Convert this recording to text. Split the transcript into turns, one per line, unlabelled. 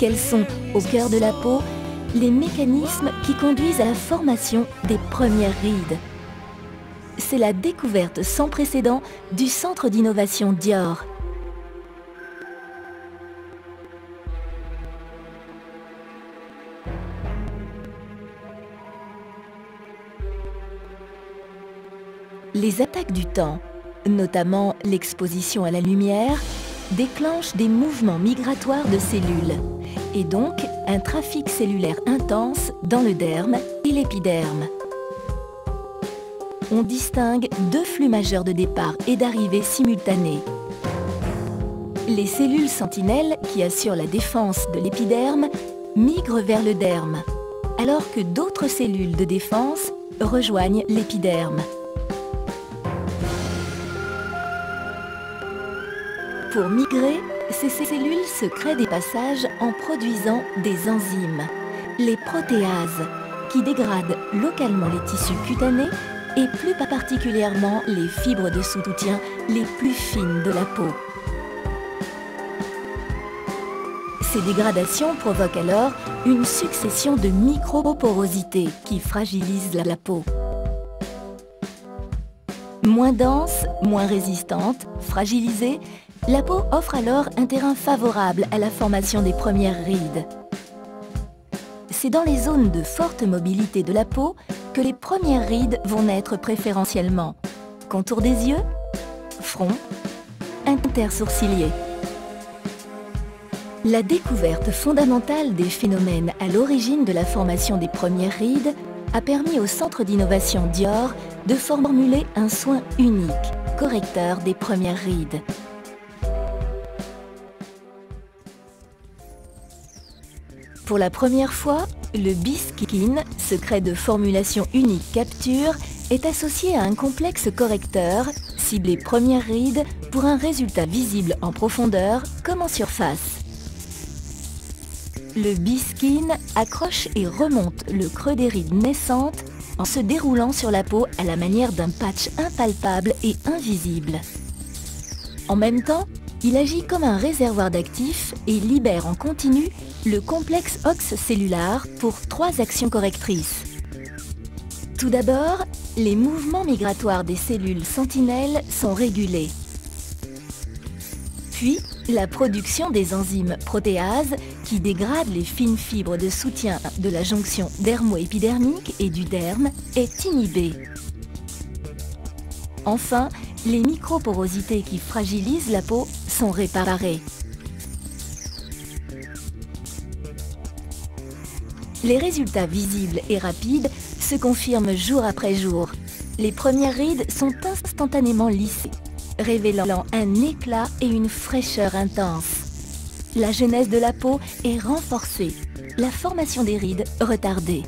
Quels sont, au cœur de la peau, les mécanismes qui conduisent à la formation des premières rides? C'est la découverte sans précédent du Centre d'innovation Dior. Les attaques du temps, notamment l'exposition à la lumière, déclenchent des mouvements migratoires de cellules et donc un trafic cellulaire intense dans le derme et l'épiderme. On distingue deux flux majeurs de départ et d'arrivée simultanés. Les cellules sentinelles qui assurent la défense de l'épiderme migrent vers le derme, alors que d'autres cellules de défense rejoignent l'épiderme. Pour migrer, ces cellules se créent des passages en produisant des enzymes, les protéases, qui dégradent localement les tissus cutanés et plus particulièrement les fibres de soutien les plus fines de la peau. Ces dégradations provoquent alors une succession de microporosités qui fragilisent la peau. Moins dense, moins résistante, fragilisée, la peau offre alors un terrain favorable à la formation des premières rides. C'est dans les zones de forte mobilité de la peau que les premières rides vont naître préférentiellement. Contour des yeux, front, intersourcilier. La découverte fondamentale des phénomènes à l'origine de la formation des premières rides a permis au Centre d'innovation Dior de formuler un soin unique, correcteur des premières rides. Pour la première fois, le B-Skin, secret de formulation unique capture, est associé à un complexe correcteur, ciblé première ride, pour un résultat visible en profondeur comme en surface. Le B-Skin accroche et remonte le creux des rides naissantes en se déroulant sur la peau à la manière d'un patch impalpable et invisible. En même temps, il agit comme un réservoir d'actifs et libère en continu le complexe OX cellulaire pour 3 actions correctrices. Tout d'abord, les mouvements migratoires des cellules sentinelles sont régulés. Puis, la production des enzymes protéases qui dégradent les fines fibres de soutien de la jonction dermo-épidermique et du derme est inhibée. Enfin, les microporosités qui fragilisent la peau sont réparées. Les résultats visibles et rapides se confirment jour après jour. Les premières rides sont instantanément lissées, révélant un éclat et une fraîcheur intense. La jeunesse de la peau est renforcée, la formation des rides retardée.